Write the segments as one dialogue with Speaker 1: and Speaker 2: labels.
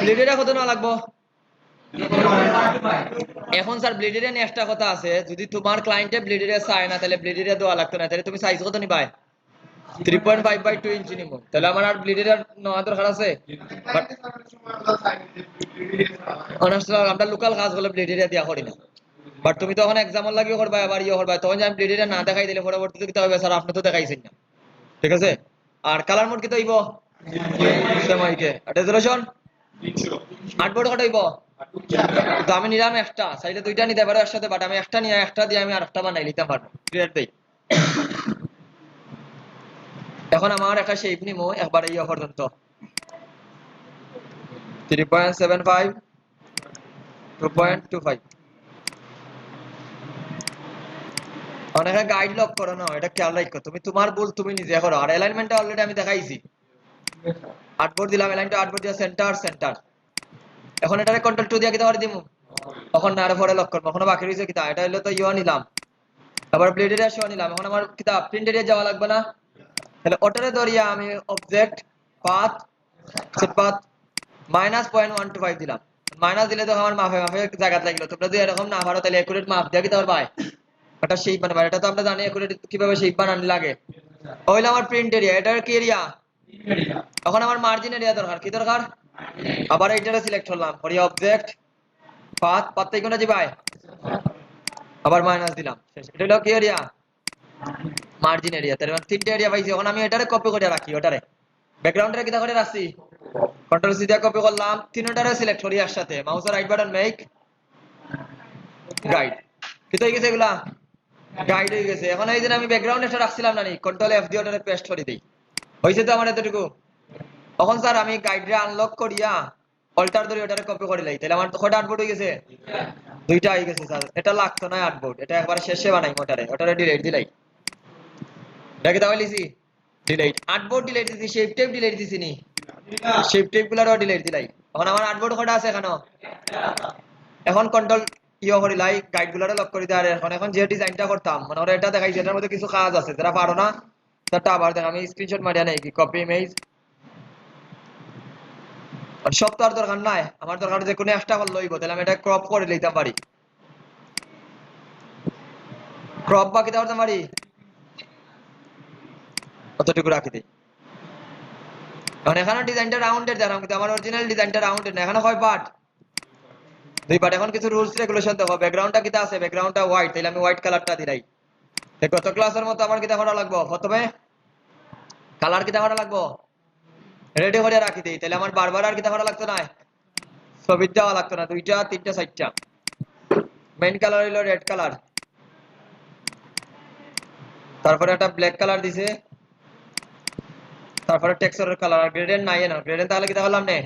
Speaker 1: ব্লেডের কত না লাগবো এখন স্যার ব্লেডের নেক্সটটা কথা আছে যদি তোমার ক্লায়েন্টে ব্লেডের চায় না তাহলে ব্লেডের দেওয়া লাগতো না তাহলে তুমি সাইজ কত নিবাই 3.5/2 ইঞ্চি নিব তাহলে আমার আর ব্লেডের নেওয়া দরকার আছে আমরা লোকাল কাজ হলে ব্লেডের দিয়া করি না বাট তুমি তখন এক্সাম্পল লাগিয়ে করবা আবার ইয়ে করবা তখন আমি ব্লেডের না দেখাই দিলে পরবর্তীতে কি হবে স্যার আপনি তো দেখাইছেন না ঠিক আছে আর কালার মোড কি তো হইব সময়কে রেজোলিউশন 8 বড় কত হইব তো আমি নিলাম একটা সাইডে দুইটা নিতে পারো একসাথে বাট আমি একটা নিয়ে একটা দিয়ে আমি আরেকটা বানাই নিতে পারবো ক্লিয়ার দেই এখন আমার একটা শেপ নিমু একবার ইয়ে পর্যন্ত 3.75 2.25 অনেকে গাইড লক করো না এটা খেয়াল রাখো তুমি তোমার ভুল তুমি নিজে করো আর অ্যালাইনমেন্টটা অলরেডি আমি দেখাইছি 8 বোর্ড দিলাম অ্যালাইনটা 8 বোর্ড দিয়া সেন্টার সেন্টার এখন এটারে কন্ট্রোল 2 দিয়া কি দেওয়ার দিমু তখন না আর পরে লক করব এখনো বাকি রইছে কিটা এটা হলো তো ইয়া নিলাম আবার ব্লেড এরিয়া শো নিলাম এখন আমার কিটা প্রিন্ট এরিয়া যাওয়া লাগবে না তাহলে ওটারে ধরিয়া আমি অবজেক্ট পাথ সেট পাথ -0.125 দিলাম মাইনাস দিলে তো আমার মাপে মাপে জায়গা লাগলো তোমরা যদি এরকম না পারো তাহলে একুরেট মাপ দিয়া কি দেওয়ার ভাই এটা শেপ বানাবে এটা তো আমরা জানি একুরেট কিভাবে শেপ বানানো লাগে হইলো আমার প্রিন্ট এরিয়া এটার কি এরিয়া এখন আমার মার্জিন এরিয়া দরকার কি দরকার আবার এইটারে সিলেক্ট করলাম করি অবজেক্ট পাথ পাথ কোনটা দিবাই আবার মাইনাস দিলাম শেষ এটা হলো কি এরিয়া মার্জিন এরিয়া তার মানে তিনটা এরিয়া পাইছি এখন আমি এটারে কপি করে রাখি ওটারে ব্যাকগ্রাউন্ডে কিটা করে রাখছি কন্ট্রোল সি দিয়ে কপি করলাম তিনটারে সিলেক্ট করি একসাথে মাউসের রাইট বাটন মেক গাইড কি তো হয়ে গেছে এগুলা গাইড হয়ে গেছে এখন এই যে আমি ব্যাকগ্রাউন্ডে এটা রাখছিলাম না নি কন্ট্রোল এফ দিয়ে ওটারে পেস্ট করে দেই হইছে তো আমার এতটুকু তখন স্যার আমি গাইডরে আনলক করিয়া অল্টার ধরে ওটারে কপি করে লাই তাহলে আমার কয়টা আউটপুট হয়ে গেছে দুইটা হয়ে গেছে স্যার এটা লাগতো না আউটপুট এটা একবার শেষে বানাই ওটারে ডিলিট দিলাই দেখে তাহলে লিখি ডিলিট আউটপুট ডিলিট দিছি শেপ টেপ ডিলিট দিছি নি শেপ টেপ গুলারও ডিলিট দিলাই এখন আমার আউটপুট কয়টা আছে এখানে এখন কন্ট্রোল ইও করি লাই গাইড গুলারে লক করে দেয় এখন যে ডিজাইনটা করতাম মানে ওরা এটা দেখাইছে এটার মধ্যে কিছু কাজ আছে যারা পারো না তারটা আবার দেখ আমি স্ক্রিনশট মারিয়া নেই কি কপি ইমেজ আর সব তো আর দরকার নাই আমার দরকার যে কোনো একটা করলে হইব তাহলে আমি এটা ক্রপ করে লইতে পারি ক্রপ বাকি করতে পারি কতটুকু রাখি দিই এখন এখানে ডিজাইনটা রাউন্ডেড জানাম কিন্তু আমার অরিজিনাল ডিজাইনটা রাউন্ডেড না এখানে কয় পার্ট দুই পার্ট এখন কিছু রুলস রেগুলেশন দেখো ব্যাকগ্রাউন্ডটা কিটা আছে ব্যাকগ্রাউন্ডটা হোয়াইট তাহলে আমি হোয়াইট কালারটা দিলাই গত ক্লাসের মতো আমার কিটা করা লাগবে প্রথমে কালার কিটা করা লাগবে রেডি করে রাখি দিই তাহলে আমার বারবার আর কিটা করা লাগতো না ছবি দেওয়া লাগতো না দুইটা তিনটা চারটা মেইন কালার হইলো রেড কালার তারপরে একটা ব্ল্যাক কালার দিছে তারপরে টেক্সচারের কালার গ্রেডিয়েন্ট নাই না গ্রেডিয়েন্ট তাহলে কিটা করলাম না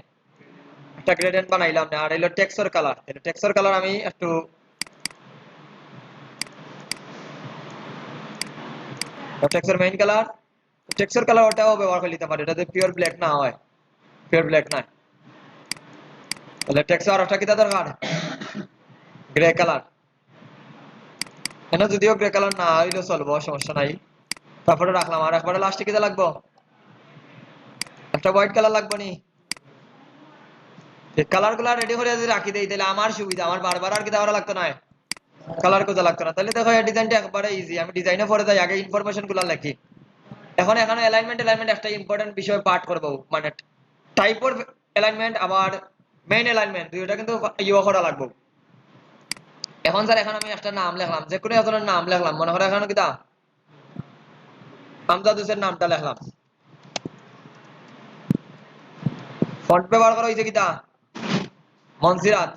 Speaker 1: একটা গ্রেডিয়েন্ট বানাইলাম না আর হইলো টেক্সচার কালার তাহলে টেক্সচার কালার আমি একটু texture main colour texture colour ওটাও ব্যবহার করে নিতে পারি এটাতে পিওর ব্ল্যাক না হয় পিওর ব্ল্যাক না তাহলে টেক্সচার ওটা কিটা দরকার গ্রে কালার এখানে যদিও গ্রে কালার না হইলো চলবো সমস্যা নাই তারপরে রাখলাম আর একবারে লাস্টে কিটা লাগবো একটা হোয়াইট কালার লাগবে নি এই কালার গুলা রেডি করে যদি রাখি দেই তাহলে আমার সুবিধা আমার বারবার আর কিটা করা লাগতো না কালার কোজা লাগতো না তাহলে দেখো এই ডিজাইনটা একবারে ইজি আমি ডিজাইনে পরে যাই আগে ইনফরমেশন গুলা লিখি এখন এখানে অ্যালাইনমেন্ট একটা ইম্পর্টেন্ট বিষয় পার্ট করব মানে টাইপ অফ অ্যালাইনমেন্ট আবার মেইন অ্যালাইনমেন্ট দুইটা কিন্তু ইউ করা লাগবে এখন স্যার এখন আমি একটা নাম লিখলাম যে কোনো একজনের নাম লিখলাম মনে করো এখানে কিটা আমজাদ হোসেন নামটা লিখলাম ফন্ট ব্যবহার করা হয়েছে কিটা মনসিরাত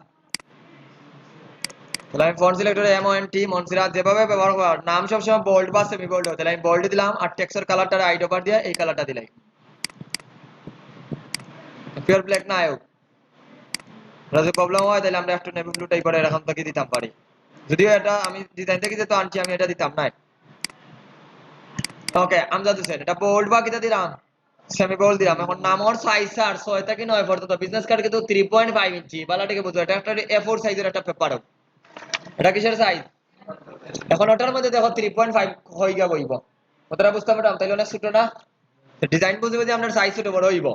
Speaker 1: তাহলে আমি ফন্ট সিলেক্টরে MONT মনসিরাত যেভাবে ব্যবহার করার নাম সবসময় বোল্ড বা সেমি বোল্ড তাহলে আমি বোল্ড দিলাম আর টেক্সচার কালারটা আইড ওভার দিয়ে এই কালারটা দিলাই পিওর ব্ল্যাক না আয়ো যদি প্রবলেম হয় তাহলে আমরা একটু নেভি ব্লু টাইপের এরকম থেকে দিতাম পারি যদিও এটা আমি ডিজাইন থেকে যেহেতু আনছি আমি এটা দিতাম না ওকে আমজাদ হোসেন এটা বোল্ড বা কিটা দিলাম সেমি বোল্ড দিলাম এখন নামর সাইজ আর 6 থেকে 9 পর্যন্ত বিজনেস কার্ড কিন্তু 3.5 ইঞ্চি বালাটিকে বুঝো এটা একটা A4 সাইজের একটা পেপার এটা কিসের সাইজ এখন ওটার মধ্যে দেখো 3.5 হই গা বইব ওটা বুঝতে পারলাম তাইলে অনেক ছোট না ডিজাইন বুঝে বুঝে আপনার সাইজ ছোট বড় হইব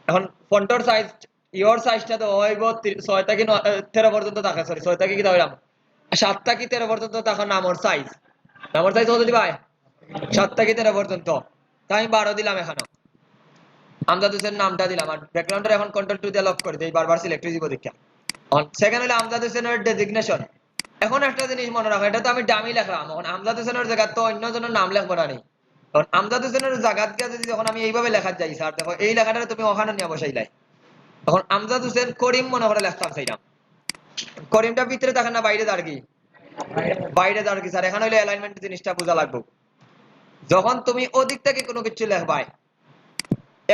Speaker 1: এখন ফন্টর সাইজ ইওর সাইজটা তো হইব 6 থেকে 13 পর্যন্ত থাকে, সরি 6 থেকে কি দাইলাম 7 থেকে 13 পর্যন্ত থাকে নামর সাইজ। নামর সাইজ কত দিবাই? 7 থেকে 13 পর্যন্ত। তাই আমি 12 দিলাম এখানে। আমজাদ হোসেন নামটা দিলাম, আর ব্যাকগ্রাউন্ডে এখন কন্ট্রোল টু দিয়ে লক করে দেই, বারবার সিলেক্ট হয়ে যাব দেখা। সেকেন্ড হলো আমজাদ হোসেনের ডেজিগনেশন। এখন একটা জিনিস মনে রাখো, এটা তো আমি ডামি লেখলাম, এখন আমজাদ হোসেনের জায়গা তো অন্য জনের নাম লিখবো না। কারণ আমজাদ হোসেনের জায়গা গিয়ে যদি যখন আমি এইভাবে লেখা যাই, স্যার দেখো এই লেখাটা তুমি ওখানে নিয়ে বসাইলাই, তখন আমজাদ হোসেন করিম মনে করে লিখতাম সেইটা। করিমটা ভিতরে থাকে না বাইরে দাঁড় কি? বাইরে দাঁড় কি স্যার? এখানে হইলে অ্যালাইনমেন্ট জিনিসটা বোঝা লাগবে। যখন তুমি ওদিক থেকে কোনো কিছু লেখবাই,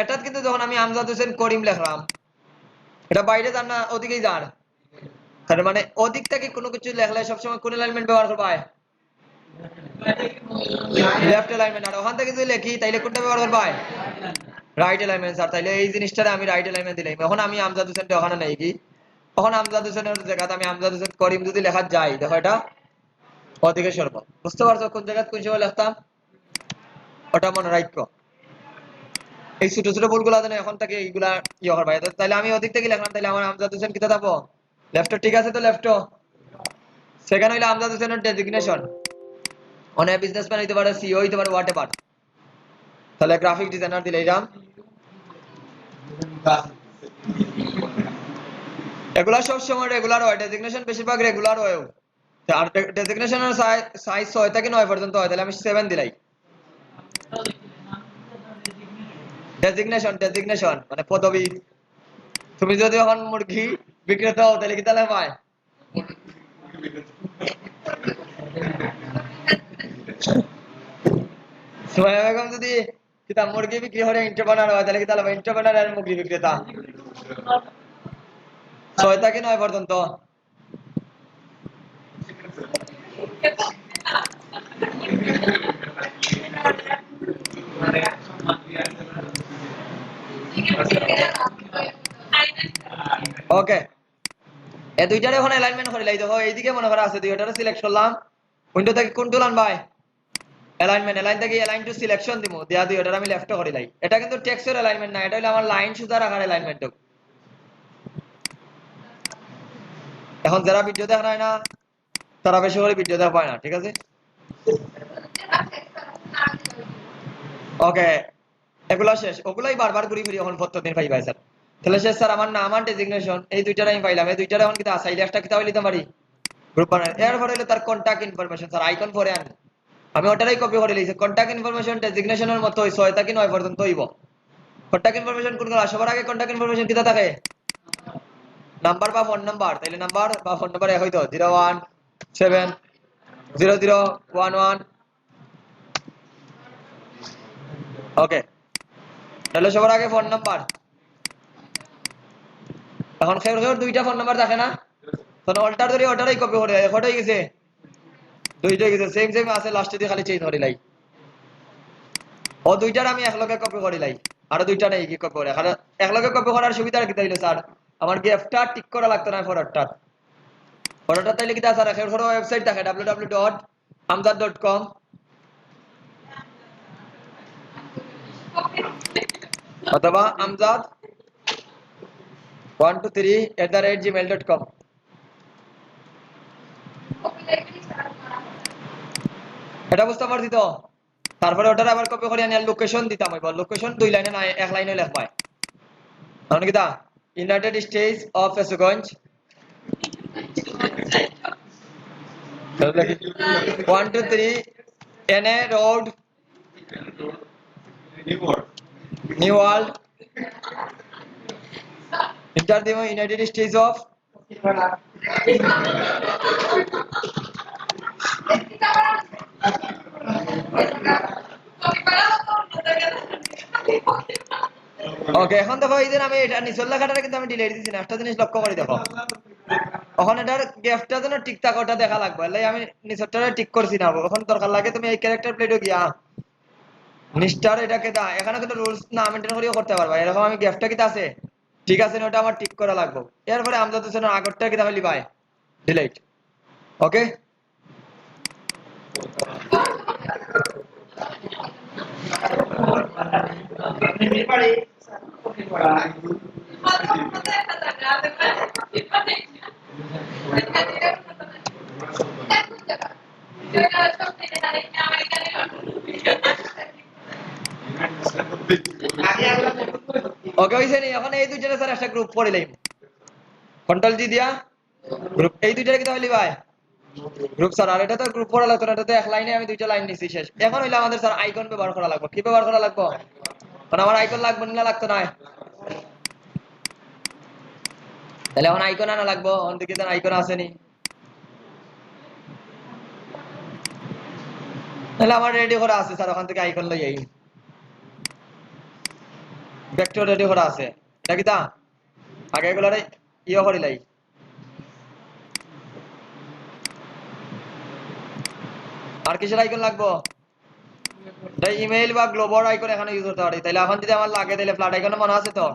Speaker 1: এটা কিন্তু যখন আমি আমজাদ হোসেন করিম লিখলাম, এটা বাইরে যান না ওদিকেই যান, তার মানে ওদিক থেকে কোনো কিছু লেখলে সবসময় কোন অ্যালাইনমেন্ট ব্যবহার করবাই? Left alignment. আর ওখান থেকে যদি লিখি তাইলে কোনটা ব্যবহার করবাই? Right alignment. স্যার তাইলে এই জিনিসটারে আমি রাইট অ্যালাইনমেন্ট দিলাম। এখন আমি আমজাদ হোসেনটা ওখানে নেই কি, তখন আমজাদ হোসেনের জায়গাতে আমি আমজাদ হোসেন করিম যদি লেখা যায়, দেখো এটা ওদিকে সরব। বুঝতে পারছো কোন জায়গায় কোন সময় লিখতাম? ওটা মনে রাখো। এই ছোট ছোট ভুলগুলো যেন এখন থেকে এইগুলা ইয়ে করবা। তাইলে আমি ওদিক থেকে লিখলাম, তাইলে আমার আমজাদ হোসেন কিতা থাকবো? লেফট। ঠিক আছে তো লেফট। সেকেন্ড হইলো আমজাদ হোসেনের ডেজিগনেশন। অনেক বিজনেসম্যান হইতে পারে, সিইও হইতে পারে, হোয়াট এভার। তাহলে গ্রাফিক ডিজাইনার দিলে এরাম। এগুলা সব সময় রেগুলার হয়, ডেজিগনেশন বেশিরভাগ রেগুলার হয়। আর ডেজিগনেশনের সাইজ 6 থেকে 9 পর্যন্ত হয়, তাহলে আমি 7 দিলাই। ডেজিগনেশন মানে পদবি। তুমি যদি এখন মুরগি বিক্রেতা হও তাহলে কি তাহলে পায়? সুমাইয়া বেগম যদি কিতা মুরগি বিক্রি করে এন্টারপ্রেনার হয়, তাহলে কি তাহলে এন্টারপ্রেনার আর মুরগি বিক্রেতা। 6 থেকে 9 পর্যন্ত। ওকে, এই দুইটারে এখন অ্যালাইনমেন্ট করে লাই। দেখো এইদিকে মনে করা আছে, দুইটারে সিলেক্ট করলাম, উইন্ডো থেকে কোন টুল আনবাই? অ্যালাইনমেন্ট। অ্যালাইন থেকে অ্যালাইন টু সিলেকশন দিমু, দিয়া দুইটারে আমি লেফট করে লাই। এটা কিন্তু টেক্সটের অ্যালাইনমেন্ট না, এটা হলো আমার লাইন সুদা রাখার অ্যালাইনমেন্ট। এখন যারা ভিডিও দেখা হয় না, তারা বেশি করে ভিডিও দেখা পায় না, ঠিক আছে? ওকে, এগুলা শেষ। ওগুলাই বারবার ঘুরি ফিরি এখন প্রত্যেকদিন পাইবাই স্যার। তাহলে শেষ স্যার, আমার নাম আর ডেজিগনেশন এই দুইটারে আমি পাইলাম। এই দুইটারে এখন কিতা আসাইলে একটা কিতাব লিখতে পারি গ্রুপ বানাই। এরপরে হলো তার কন্টাক্ট ইনফরমেশন। স্যার আইকন পরে আন, আমি ওটারই কপি করে লিখছি। কন্টাক্ট ইনফরমেশন ডেজিগনেশনের মতো 6 থেকে 9 পর্যন্ত হইব। কন্টাক্ট ইনফরমেশন কোনগুলো? সবার আগে কন্টাক্ট ইনফরমেশন কিতা থাকে? নাম্বার বা ফোন নাম্বার। তাইলে নাম্বার বা ফোন নাম্বার এক হইতো 0170011। ওকে, তাহলে সবার আগে ফোন নাম্বার। এখন কেউ দুইটা ফোন নাম্বার থাকে না, তখন অল্টার ধরে ওটারই কপি করে এখন হয়ে গেছে দুইটাই গেছে, সেম সেম আছে, লাস্টে দিয়ে খালি চেঞ্জ করে লাই। ও দুইটার আমি একলগে কপি করে লাই, আর দুইটা নেই কি কপি করে। কারণ একলগে কপি করার সুবিধা কি তাইলে স্যার, আমার গেফটা টিক করা লাগতো না। ফরওয়ার্ডটা তাইলে কি স্যার এখন ওয়েবসাইট থাকে www.amjad.com, অথবা amjad123@gmail.com। এটা বুঝতে পারছি তো। তারপরে ওটার আবার কপি করে আনিয়া লোকেশন দিতাম। এবার লোকেশন 2 লাইনে না, 1 লাইনে লিখবাই। এখন কি তা ইউনাইটেড স্টেটস অফ ফেসগঞ্জ 123 NA road New World, enter দিব ইউনাইটেড স্টেটস অফ। ওকে, এখন দেখো এই যে আমি এটা নিচল লেখাটা কিন্তু আমি ডিলিট দিছি না। একটা জিনিস লক্ষ্য করে দেখো, এখন এটার গ্যাপটা যেন ঠিক থাকে ওটা দেখা লাগবে। তাই আমি নিচলটারে ঠিক করছি না। এখন দরকার লাগে তুমি এই ক্যারেক্টার প্লেটে গিয়া নিস্টার এটাকে দা, এখানে কিন্তু রুলস না মেইনটেইন করিও করতে পারবা। এরকম আমি গ্যাপটা কিটা আছে ঠিক আছে না, ওটা আমার ঠিক করা লাগবে। এরপরে আমজাদ হোসেনের আগরটা কিটা হলি ভাই ডিলিট। ওকে, ওকে হইছে নি এখন এই দুইজনে স্যার একটা গ্রুপ করে লইম কন্ট্রোল জি দিয়া গ্রুপ এই দুইটারে কি তাহলে ভাই গ্রুপ স্যার আর এটা তো গ্রুপ করা লাগতো না এটা তো এক লাইনে আমি দুইটা লাইন নিছি শেষ এখন হইলো আমাদের স্যার আইকন ব্যবহার করা লাগবে কি ব্যবহার করা লাগবে কারণ আমার আইকন লাগবে না লাগতো না তাহলে এখন আইকন আনা লাগবে অন্যদিকে তো আইকন আসেনি তাহলে আমার রেডি করা আছে স্যার ওখান থেকে আইকন লই আই ভেক্টর রেডি করা আছে এটা কি তা আগে এগুলারে ইয়ে করিলাই আর কিসের আইকন লাগবো এটা ইমেইল বা গ্লোবাল আইকন এখানে ইউজ করতে পারি তাহলে এখন যদি আমার লাগে তাহলে ফ্ল্যাট আইকন মনে আছে তো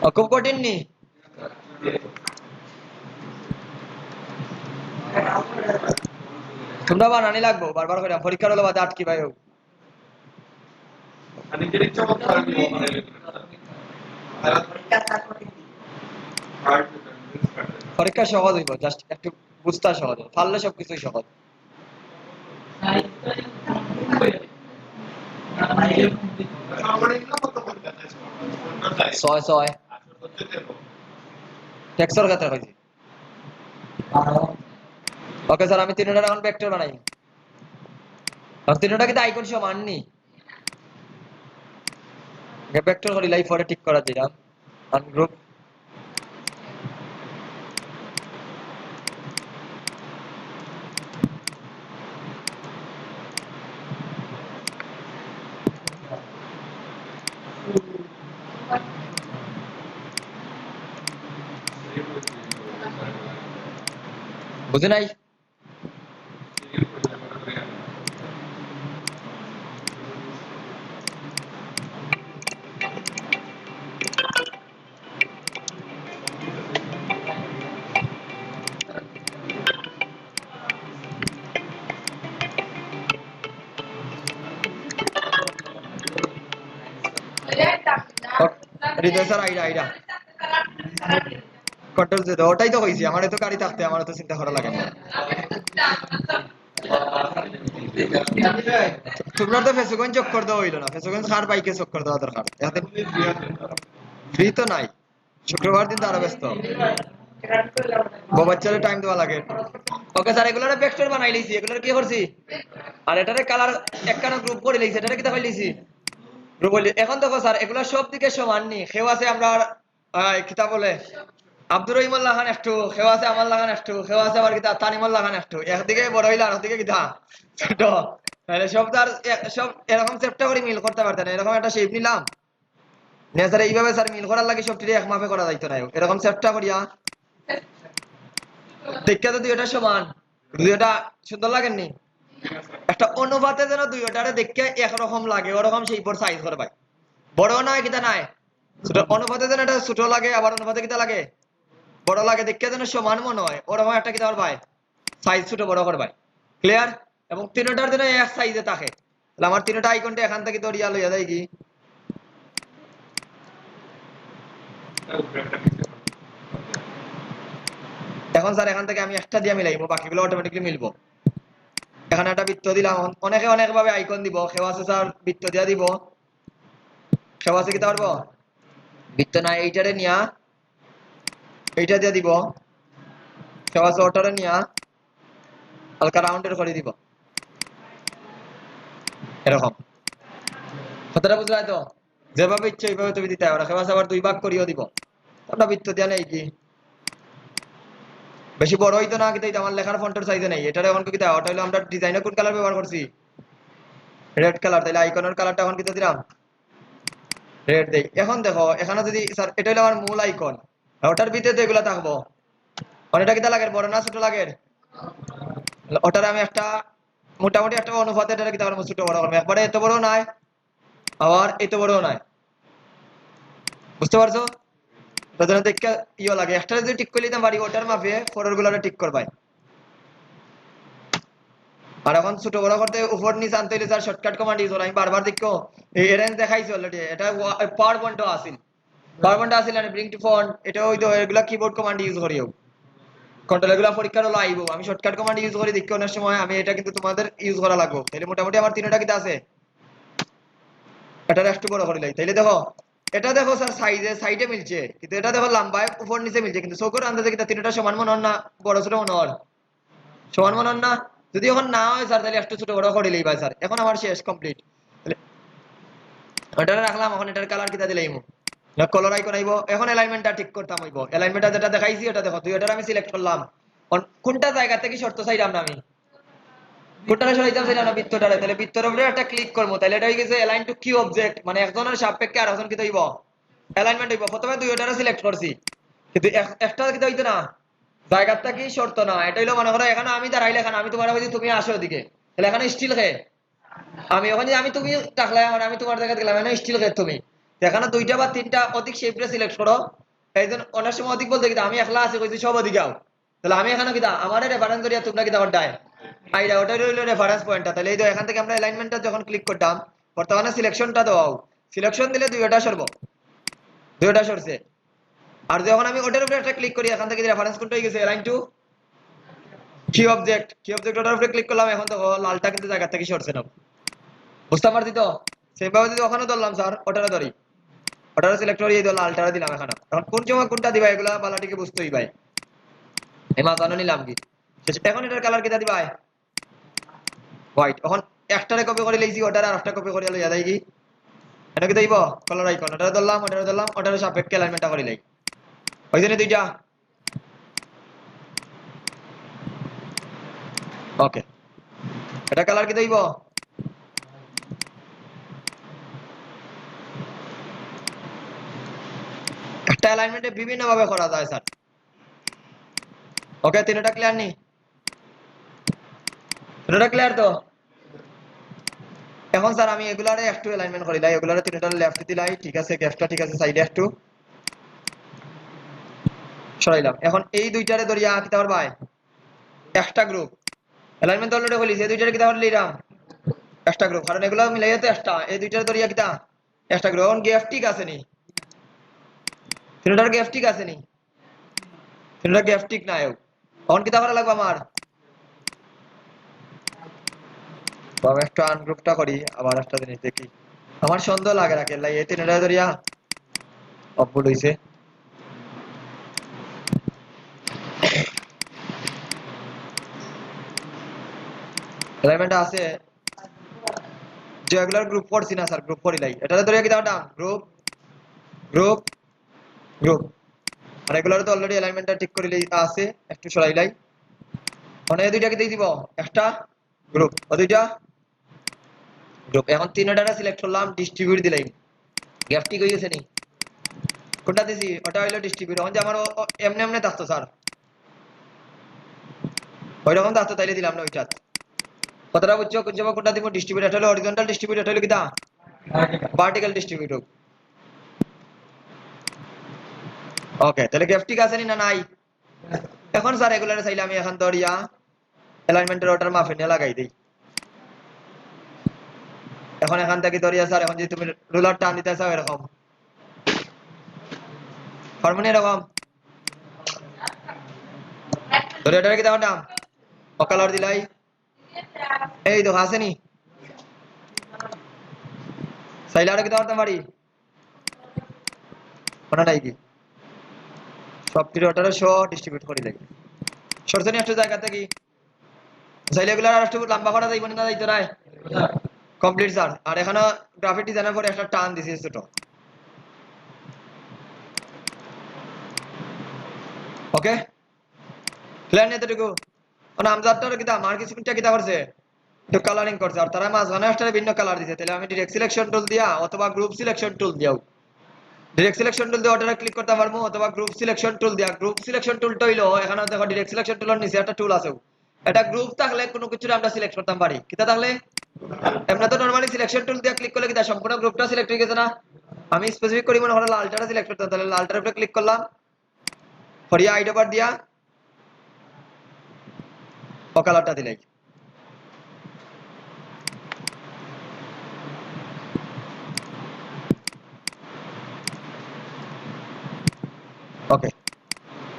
Speaker 1: খুব কঠিন নি তোমরা বানানি লাগবো বারবার করে পরীক্ষার হলো বাদে আটকি ভাই পরীক্ষা সহজ হইব জাস্ট একটু বুঝতে সহজ পারলে সবকিছুই সহজ ছয় ছয় টেক্সর ক্ষেত্রে হয়েছে ওকে স্যার আমি তিনটা এখন ভেক্টর বানাই আর তিনটা কিন্তু আইকন সমান নি ভেক্টর করি লাইফ পরে ঠিক করা দিলাম আনগ্রুপ বুঝে নাই হৃদয় স্যার আইডা আইডা কন্ট্রোল জেড ওটাই তো হইছে আমার তো গাড়ি থাকতে আমার তো চিন্তা করা লাগে না তোমরা তো ফেসবুক চক করে দেওয়া হইলো না ফেসবুক খার বাইকে চক করে দেওয়া দরকার এতে ফ্রি তো নাই শুক্রবার দিন তো আরো ব্যস্ত বাচ্চারে টাইম দেওয়া লাগে ওকে স্যার এগুলোর ভেক্টর বানাই লইছি এগুলোর কি করছি আর এটারে কালার একখানা গ্রুপ করে লইছি এটারে কি দেখাই লইছি গ্রুপ হইলি এখন দেখো স্যার এগুলো সব দিকে সমান নি কেউ আছে আমরা কিতা বলে আব্দুর রহিমুল্লাহ খান একটু কেউ আছে আমার লাগান একটু কেউ আছে আবার কিতা তানিমুল্লাহ খান একটু একদিকে বড় হইলো আর একদিকে কিতা ছোট তাহলে সব তার সব এরকম চেষ্টা করে মিল করতে পারতেন এরকম একটা শেপ নিলাম না স্যার এইভাবে স্যার মিল করার লাগে সবটি এক মাপে করা যাইতো না এরকম চেষ্টা করিয়া দেখতে তো দুইটা সমান দুইটা সুন্দর লাগেননি একটা অনুপাতে যেন দুইটারে দেখতে একরকম লাগে ওরকম সেই পর সাইজ করে ভাই বড় নয় কিতা নাই ছোট অনুপাতে যেন এটা ছোট লাগে আবার অনুপাতে কিতা লাগে বড় লাগে দেখতে যেন সমান মনে হয় ওরকম একটা কিতা ভাই সাইজ ছোট বড় করে ভাই ক্লিয়ার এবং তিনটার যেন এক সাইজে থাকে তাহলে আমার তিনটা আইকনটা এখান থেকে দরিয়া লইয়া যায় কি এখন স্যার এখান থেকে আমি একটা দিয়ে মিলাইবো বাকিগুলো অটোমেটিকলি মিলবো এখানে একটা বৃত্ত দিলাম অনেকে অনেক ভাবে আইকন দিব কেউ আছে স্যার বৃত্ত দিয়া দিব কেউ আছে কিতা পারবো বৃত্ত না এইটারে নিয়া এইটা দিয়ে দিব কেউ আছে ওটারে নিয়া হালকা রাউন্ডের করে দিব এরকম কথাটা বুঝলাই তো যেভাবে ইচ্ছে ওইভাবে তুমি দিতে পারো কেউ আছে আবার দুই ভাগ করিও দিব ওটা বৃত্ত দিয়া নেই কি বেশি বড় হইতো না কিন্তু আমার লেখার ফন্টের সাইজে নেই এটার এখন কি ওটা হলো আমরা ডিজাইনে কোন কালার ব্যবহার করছি রেড কালার তাহলে আইকনের কালারটা এখন কি দিলাম রেড দেই এখন দেখো এখানে যদি স্যার এটা হলো আমার মূল আইকন ওটার ভিতরে তো এগুলা থাকবো অনেকটা কিটা লাগে বড় না ছোট লাগে ওটার আমি একটা মোটামুটি একটা অনুপাতে এটা কিটা করবো ছোট বড় করবো একবারে এত বড় নাই আবার এত বড় নাই বুঝতে পারছো তাদের দেখে ইয়ে লাগে একটা যদি ঠিক করে দিতাম পারি ওটার মাপে ফরের গুলারে ঠিক করবাই আর এখন ছোট বড় করতে উপর নিচে আনতে হইলে স্যার শর্টকাট কমান্ড ইউজ করা আমি বারবার দেখো এই এরেঞ্জ দেখাইছি অলরেডি এটা পাওয়ার পয়েন্টও আসিল পাওয়ার পয়েন্ট আসিল না ব্রিং টু ফন্ট এটা ওই তো এগুলা কিবোর্ড কমান্ড ইউজ করিও কন্ট্রোল এগুলা পরীক্ষার হলো আইবো আমি শর্টকাট কমান্ড ইউজ করি দেখি অনেক সময় আমি এটা কিন্তু তোমাদের ইউজ করা লাগবে তাহলে মোটামুটি আমার তিনটা কিটা আছে এটা একটু বড় করে লাই তাইলে দেখো এটা দেখো স্যার সাইডে মিলছে কিন্তু এটা দেখো লম্বায় উপর নিচে মিলছে কিন্তু চোখের আন্দাজে কিটা তিনটা সমান মনে হয় না বড় ছোট মনে হয় সমান মনে হয় না যদি এখন না হয় স্যার তাহলে একটু ছোট বড় করে লই ভাই স্যার এখন আমার শেষ কমপ্লিট এটা রাখলাম এখন এটার কালার কিটা দিলাইমু কলর আইকন আইবো এখন অ্যালাইনমেন্টটা ঠিক করতাম হইবো অ্যালাইনমেন্টটা যেটা দেখাইছি ওটা দেখো তুই এটার আমি সিলেক্ট করলাম কোনটা জায়গা থেকে শর্ত চাইলাম না আমি কোনটা সরাইতাম চাইলাম না বৃত্তটারে তাহলে বৃত্তের উপরে একটা ক্লিক করবো তাহলে এটা হয়ে গেছে অ্যালাইন টু কিউ অবজেক্ট মানে একজনের সাপেক্ষে আর একজন কি হইব অ্যালাইনমেন্ট হইব প্রথমে দুই ওটারে সিলেক্ট করছি কিন্তু একটা কি হইতো না জায়গাটা কি শর্ত না এটা হইলো মনে করো এখানে আমি দাঁড়াইলে এখানে আমি তোমার বলছি তুমি আসো ওদিকে তাহলে এখানে স্টিল খে আমি ওখানে আমি তুমি ডাকলাম মানে আমি তোমার জায়গা দিলাম এখানে স্টিল খে তুমি এখানে দুইটা বা তিনটা অধিক শেপরে সিলেক্ট করো এইজন অনেক সময় অধিক বলতে কিনা আমি একলা আছি কইছি সব অধিকাও তাহলে আমি এখানে কিটা আমারে রেফারেন্স করিয়া তোমরা কিটা করডায় আইডা ওটা হইলো রেফারেন্স পয়েন্টটা তাহলে এই তো এখান থেকে আমরা অ্যালাইনমেন্টটা যখন ক্লিক করতাম বর্তমানে সিলেকশনটা দাও সিলেকশন দিলে দুইটা সরব দুইটা সরছে আর যখন আমি ওটার উপরে একটা ক্লিক করি এখান থেকে রেফারেন্স কোনটা হয়ে গেছে অ্যালাইন টু কি অবজেক্ট ওটার উপরে ক্লিক করলাম এখন দেখো লালটা কিন্তু জায়গা থেকে সরছে না বুঝতে পারছি তো সেভাবে যদি ওখানে ধরলাম স্যার ওটারে ধরি ওটারে সিলেক্ট করি এই লালটারে দিলাম এখানে এখন কোন সময় কোনটা দিবা এগুলা বালাটিকে বুঝতেই ভাই এই মাঝখানে নিলাম কি এখন এটার কালার কিটা দিবা হোয়াইট এখন একটারে কপি করে লইছি ওটারে আর একটা কপি করে লইয়া দেই কি এটা কি দেইব কালার আইকন ওটারে ধরলাম ওটারে সাপেক্ষে অ্যালাইনমেন্টটা করে লই ওইখানে দুইটা ওকে এটা কালার কি দেইব একটা অ্যালাইনমেন্টে বিভিন্ন ভাবে করা যায় স্যার ওকে তিনটা ক্লিয়ার নি তিনটা ক্লিয়ার তো এখন স্যার আমি এগুলারে একটু অ্যালাইনমেন্ট করিলাই এগুলারে তিনটা লেফট দিলাই ঠিক আছে গ্যাপটা ঠিক আছে সাইডে একটু সরাইলাম এখন এই দুইটারে ধরিয়া কিতা করবাই একটা গ্রুপ অ্যালাইনমেন্ট অলরেডি হলিছে এই দুইটারে কিতা করলিরাম একটা গ্রুপ কারণ এগুলা মিলাইয়া তো একটা এই দুইটারে ধরিয়া কিতা একটা গ্রুপ এখন গ্যাপ ঠিক আছে নি তিনটার গ্যাপ ঠিক আছে নি তিনটা গ্যাপ ঠিক নাই এখন কিতা করা লাগবে আমার বাবা একটা আনগ্রুপটা করি আবার একটা জিনিস দেখি আমার সন্দেহ লাগে রাখে লাই এই তিনটা ধরিয়া অপভুল হইছে অ্যালাইনমেন্ট আছে যে এগুলার গ্রুপ করছি না স্যার গ্রুপ করিলাই এটারে ধরিয়া কিতা নাম গ্রুপ গ্রুপ গ্রুপ আর এগুলার তো অলরেডি অ্যালাইনমেন্টটা ঠিক করে আছে একটু সরাইলাই মানে এই দুইটা কি দিয়ে দিব একটা গ্রুপ ও দুইটা গ্রুপ এখন তিনটারে সিলেক্ট করলাম ডিস্ট্রিবিউট দিলাই গ্যাপ ঠিক হয়ে গেছে নি কোনটা দিছি ওটা হইলো ডিস্ট্রিবিউট এখন যে আমার এমনি এমনি থাকতো স্যার ওই রকম থাকতো তাইলে দিলাম না ওইটা কতটা বুঝছো কোন সময় কোনটা দিব ডিস্ট্রিবিউট এটা হলো হরিজন্টাল ডিস্ট্রিবিউট এটা হলো কিটা ভার্টিক্যাল ডিস্ট্রিবিউট ওকে তাহলে গ্যাপ ঠিক আছে নি না নাই এখন স্যার এগুলারে চাইলে আমি এখন ধরিয়া অ্যালাইনমেন্টের ওটার মাপে নিয়ে লাগাই দেই এখন এখান থেকে ধরিয়া স্যার এখন যদি তুমি রুলার টান দিতে চাও এরকম হরমোনি এরকম ধরে এটার কি দাম ও কালার দিলাই এই দেখো আসেনি চাইলে আরো কি দাম পারি মনে নাই কি সব তিন ওটারে শো ডিস্ট্রিবিউট করে দেয় সরসনি একটা জায়গা থেকে চাইলে এগুলো আর একটু লম্বা করা যাইব না যাইতো নাই কমপ্লিট স্যার আর এখানে গ্রাফিক ডিজাইনের পরে একটা টান দিছি ছোট ওকে ক্লিয়ার নেই এতটুকু আমজাদটার কিতা মার্কিংটা কিতা করছে একটু কালারিং করছে আর তারা মাঝখানে একটা ভিন্ন কালার দিছে তাহলে আমি ডিরেক্ট সিলেকশন টুল দিয়া অথবা গ্রুপ সিলেকশন টুল দিয়াও ডিরেক্ট সিলেকশন টুল দিয়ে ওটারে ক্লিক করতে পারবো অথবা গ্রুপ সিলেকশন টুল দিয়া গ্রুপ সিলেকশন টুলটা হইলো এখানে দেখো ডিরেক্ট সিলেকশন টুলের নিচে একটা টুল আছে এটা গ্রুপ থাকলে কোনো কিছু আমরা সিলেক্ট করতে পারি কিতা থাকলে এমনি তো নরমালি সিলেকশন টুল দিয়ে ক্লিক করলে কিতা সম্পূর্ণ গ্রুপটা সিলেক্ট হয়ে গেছে না আমি স্পেসিফিক করি মনে করো লালটা সিলেক্ট করতে, তাহলে লালটার উপরে ক্লিক করলাম, ফরিয়া আইড ওভার দিয়া ও কালারটা দিলাই। ওকে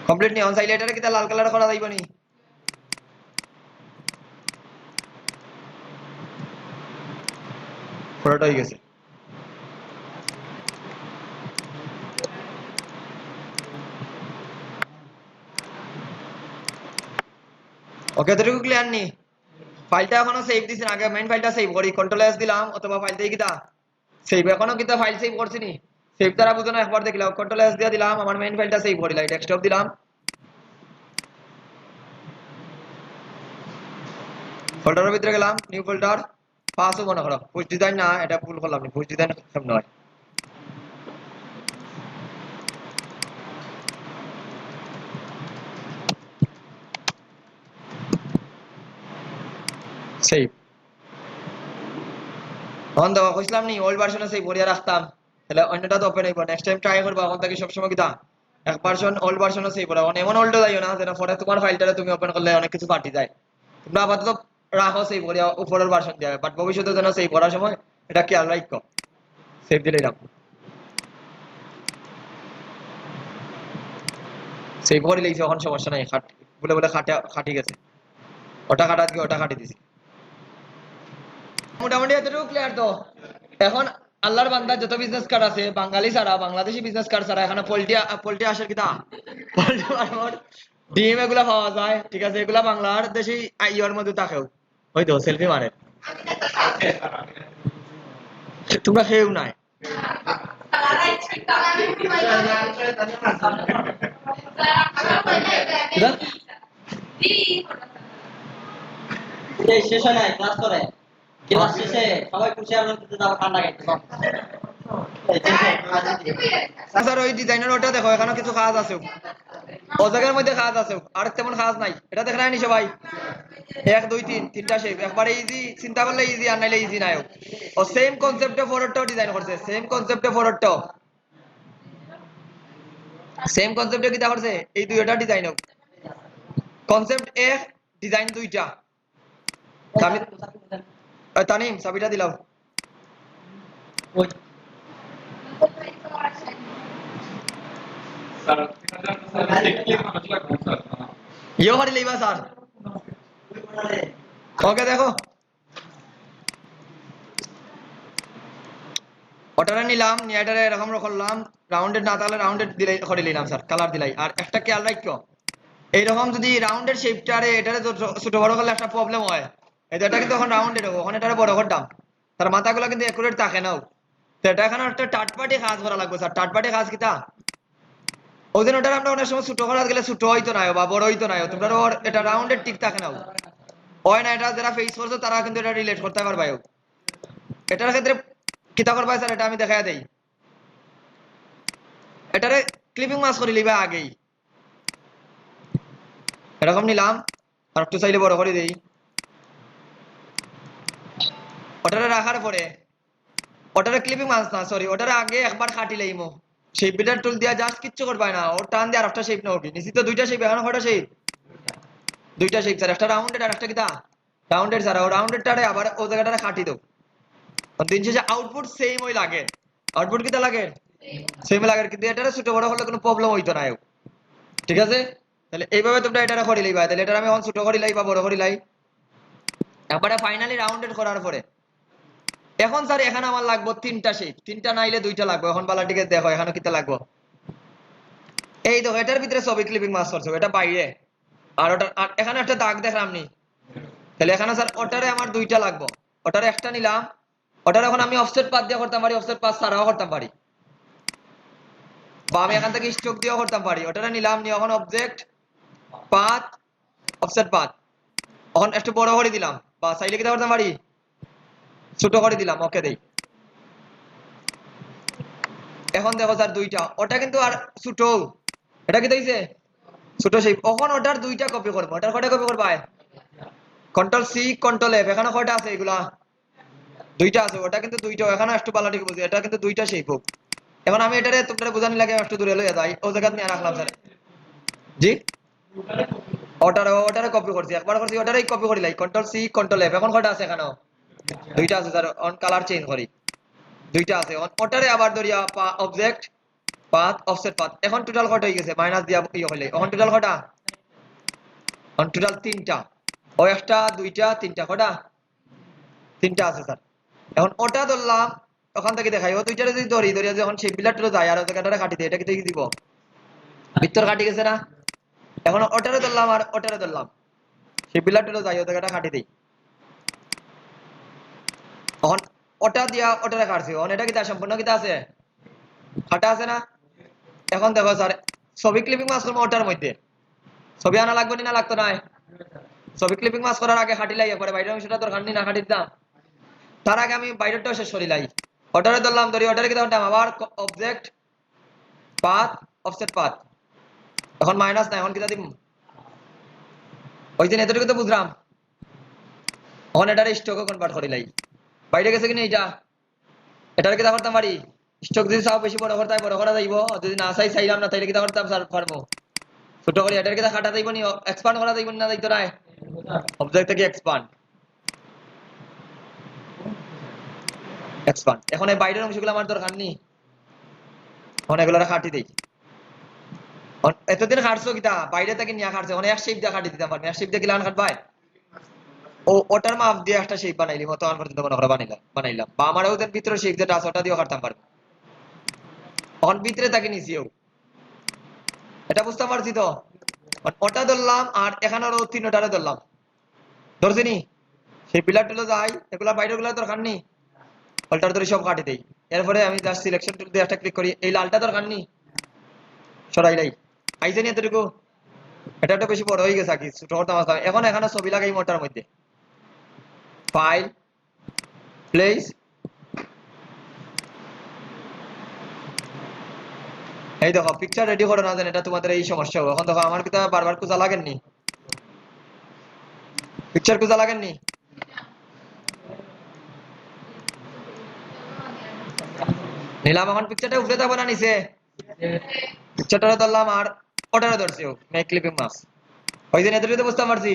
Speaker 1: কমপ্লিট নি অন সাইড এটারে কিটা লাল কালার করা যাইবনি? পুরোটা হয়ে গেছে। ওকে এতটুকু ক্লিয়ার নি? ফাইলটা এখনো সেভ দিছি না, আগে মেইন ফাইলটা সেভ করি, কন্ট্রোল এস দিলাম অথবা ফাইল থেকে কিটা সেভ, এখনো কিটা ফাইল সেভ করছি নি, সেভ দ্বারা বুঝো না, একবার দেখলাম কন্ট্রোল এস দিয়ে দিলাম, আমার মেইন ফাইলটা সেভ করিলাই, ডেস্কটপ দিলাম, ফোল্ডারের ভিতরে গেলাম, নিউ ফোল্ডার, পাসও মনে করো পুশ ডিজাইন না, এটা ভুল করলাম, পুশ ডিজাইন সব নয়, সেভ তখন দেখো কইছিলাম নি ওল্ড ভার্সনে সেভ করিয়া রাখতাম, তাহলে অন্যটা তো ওপেন হইব, নেক্সট টাইম ট্রাই করবা এখন থেকে সবসময় কিটা এক ভার্সন ওল্ড ভার্সনও সেভ করা, এমন ওল্ড যাইও না যেন পরে তোমার ফাইলটারে তুমি ওপেন করলে অনেক কিছু পাল্টি যায়, তোমরা আপাতত রাখো সেভ করিয়া উপরের ভার্সন দিয়ে, বাট ভবিষ্যতে যেন সেভ করার সময় এটা খেয়াল রাখো, সেভ দিলেই রাখো, সেভ করে লিখছি এখন সমস্যা নাই, বলে বলে খাটি গেছে, ওটা কাটা দিয়ে ওটা কাটি দিছি, মোটামুটি এতটুকু ক্লিয়ার তো। এখন আল্লাহর বান্দা যত বিজনেস কার্ড আছে বাঙালি ছাড়া, বাংলাদেশি বিজনেস কার্ড ছাড়া, এখানে পোল্ট্রি আসে কিনা, পোল্ট্রি ফার্মর ডিম এগুলা পাওয়া যায়, ঠিক আছে, এগুলা বাংলার দেশি ইয়ের মধ্যে থাকেও, হয়তো সেলফি মারে, তোমরা খেয়েও নাই,
Speaker 2: শেষ হয় নাই ক্লাস করে, ক্লাস শেষে সবাই খুশি আমরা যাবো ঠান্ডা খাইতে।
Speaker 1: স্যার ওই ডিজাইনের ওটা দেখো, এখানে কিছু কাজ আছে, ও জায়গার মধ্যে কাজ আছে, আর তেমন কাজ নাই, এটা দেখে নাই সবাই, 1 2 3 তিনটা শেপ, একবারে ইজি, চিন্তা করলে ইজি, আর নাইলে ইজি নাই, ও সেম কনসেপ্টে ফরওয়ার্ডটাও ডিজাইন করছে, সেম কনসেপ্টে ফরওয়ার্ডটাও সেম কনসেপ্টে কিটা করছে, এই দুইটা ডিজাইন হোক, কনসেপ্ট এক, ডিজাইন দুইটা, আমি তানিম চাবিটা দিলাম, ইয়ে হারি লইবা স্যার, ওকে দেখো ওটারে নিলাম, নিয়ে এটারে এরকম করলাম, রাউন্ডেড না থাকলে রাউন্ডেড দিলাই করে নিলাম স্যার, কালার দিলাই, আর একটা খেয়াল রাখো এইরকম যদি রাউন্ডের শেপটারে এটারে ছোট বড় করলে একটা প্রবলেম হয়, এটা কিন্তু এখন রাউন্ডেড হবে, ওখানে এটারে বড় করতাম, তার মাথাগুলো কিন্তু একুরেট থাকে নাও, তো এটা এখানে একটা থার্ড পার্টি কাজ করা লাগবে স্যার, থার্ড পার্টি কাজ কিটা, ওই দিন ওটার আমরা অনেক সময় ছোট করা গেলে ছোট হইতো না বা বড় হইতো না, তোমরা এটা রাউন্ডেড ঠিক থাকে নাও, হয় না, এটা যারা ফেস করছো তারা কিন্তু এটা রিলেট করতে পারবে, এটার ক্ষেত্রে কিতা করবা স্যার, এটা আমি দেখাই দেই, এটারে ক্লিপিং মাস করে লিবা আগেই, এরকম নিলাম, আর একটু চাইলে বড় করে দেই, ওটারে রাখার পরে ওটারে ক্লিপিং মাস না সরি, ওটারে আগে একবার কাটি লাইমো, শেপ বিল্ডার টুল দিয়া জাস্ট কিচ্ছু করবা না, ও টান দিয়ে আরেকটা শেপ নাও, নিশ্চিত দুইটা শেপ, এখন কয়টা শেপ, দুইটা শেপ স্যার, একটা রাউন্ডেড আর একটা কিতা রাউন্ডেড স্যার, ও রাউন্ডেডটারে আবার ও জায়গাটারে কাটি দাও, দিন শেষে আউটপুট সেম ওই লাগে, আউটপুট কিতা লাগে সেম লাগে, কিন্তু এটারে ছোট বড় করলে কোনো প্রবলেম হইতো না, ঠিক আছে, তাহলে এইভাবে তোমরা এটারে করে লইবা, তাহলে এটা আমি এখন ছোট করে লাই বা বড় করে লাই, একবারে ফাইনালি রাউন্ডেড করার পরে এখন স্যার এখানে আমার লাগবে তিনটা শেপ, তিনটা নাইলে দুইটা লাগবে, এখন বালাটিকে দেখো এখানে কিতা লাগবে, এই দেখো এটার ভিতরে ছবি ক্লিপিং মাস করছো, এটা বাইরে, আর ওটা এখানে একটা দাগ দেখলাম নি, তাহলে এখানে স্যার ওটারে আমার দুইটা লাগবে, ওটারে একটা নিলাম, ওটার এখন আমি অফসেট পাথ দিয়ে করতে পারি, অফসেট পাথ ছাড়াও করতে পারি, বা আমি এখান থেকে স্ট্রোক দিয়েও করতে পারি, ওটারে নিলাম, নিয়ে এখন অবজেক্ট পাথ অফসেট পাথ, এখন একটু বড় করে দিলাম, বা চাইলে কিতা করতে পারি ছোট করে দিলাম, ওকে দেই, এখন দেখো স্যার দুইটা, ওটা কিন্তু আর ছোট, এটা কি দিয়েছে ছোট শেপ, এখন ওটার দুইটা কপি করবো, ওটার কয়টা কপি করবা, কন্ট্রোল সি কন্ট্রোল এফ, এখানে কয়টা আছে এগুলা দুইটা আছে, ওটা কিন্তু দুইটা, এখানে একটু পাল্লা ঠিক বুঝি, এটা কিন্তু দুইটা শেপ হোক, এখন আমি এটারে তোমরা বোঝানি লাগে একটু দূরে লইয়া যাই ও জায়গা নিয়ে রাখলাম স্যার জি ওটারে কপি করছি একবার করছি ওটারেই কপি করি লাই কন্ট্রোল সি কন্ট্রোল এফ এখন কয়টা আছে এখানেও দুইটা আছে স্যার অন কালার চেঞ্জ করি দুইটা আছে ওটারে আবার ধরিয়া অবজেক্ট পাথ অফসেট পাথ এখন টোটাল কয়টা হয়ে গেছে মাইনাস দিয়া ইয়ে হইলে এখন টোটাল কয়টা এখন টোটাল তিনটা ও একটা দুইটা তিনটা কয়টা তিনটা আছে স্যার এখন ওটা ধরলাম ওখান থেকে দেখাই ও দুইটারে যদি ধরিয়া যখন সেই বিলারটা যায় আর ওই জায়গাটা কাটি দেয় এটা কি দিব ভিতর কাটি গেছে না এখন ওটারে ধরলাম আর ওটারে ধরলাম সেই বিলারটা যাই ও জায়গাটা কাটি দেই এখন ওটা দিয়া ওটারে কাটছি এখন এটা কি সম্পূর্ণ কিতা আছে কাটা আছে না এখন দেখো স্যার ছবি ক্লিপিং মাছ করবো ওটার মধ্যে ছবি আনা লাগবে না লাগতো না ছবি ক্লিপিং মাছ করার আগে খাটি লাই পরে বাইরের অংশটা তোর খান্নি না খাটি দিতাম তার আগে আমি বাইরেরটাও শেষ করি লাই ওটারে ধরলাম ধরি ওটারে কি ধরতাম আবার অবজেক্ট পাথ অফসেট পাথ এখন মাইনাস না এখন কিতা দিব ওই দিন এতটুকু তো বুঝলাম এখন এটারে স্টকে কনভার্ট করি লাই বাইরে গেছে কিনা এটা এটারে কিতা করতাম পারি স্টক যদি চাও বেশি বড় করতে বড় করা যাইব যদি না চাইলাম না তাইলে কিতা করতাম স্যার ফার্মো ছোট করে এটার কিতা কাটা যাইব নি এক্সপান্ড করা যাইব না যাইতো না অবজেক্ট থেকে এক্সপান্ড এখন এই বাইরের অংশগুলো আমার দরকার নেই এখন এগুলো কাটি দেই এতদিন কাটছো কিতা বাইরে থেকে নিয়ে কাটছে অনেক শেপ দিয়ে কাটি দিতাম পারবে শেপ দিয়ে কিলান কাটবাই ও ওটার মাপ দিয়ে একটা শেপ বানাইলি মতো আমার পর্যন্ত মনে করে বানাইলাম বা আমার ওদের ভিতরে শেপ যেটা আছে ওটা দিয়েও কাটতাম পারবে এখন ভিতরে তাকে নিছিও এটা বুঝতে পারছি তো ওটা ধরলাম আর এখানে আরো তিনটারে ধরলাম ধরছি নি সেই পিলার টুলো যাই এগুলা বাইরে গুলা দরকার নেই অল্টার ধরে সব কাটি দেই এরপরে আমি জাস্ট সিলেকশন টুল দিয়ে একটা ক্লিক করি এই লালটা দরকার নেই সরাইলাই আইছে নি এতটুকু এটা একটু বেশি বড় হয়ে গেছে কি ছোট করতে মাছ এখন এখানে ছবি লাগাই মোটার মধ্যে ফাইল প্লেস এই দেখো পিকচার রেডি করো না জানেন এটা তোমাদের এই সমস্যা হবে এখন দেখো আমার কিতা বারবার কুজা লাগেননি পিকচার কুজা লাগেননি নিলাম এখন পিকচারটা উপরে থাকবো না নিচে পিকচারটা ধরলাম আর ওটারে ধরছি মেক ক্লিপিং মাস ওই দিন এতটুকু বুঝতে পারছি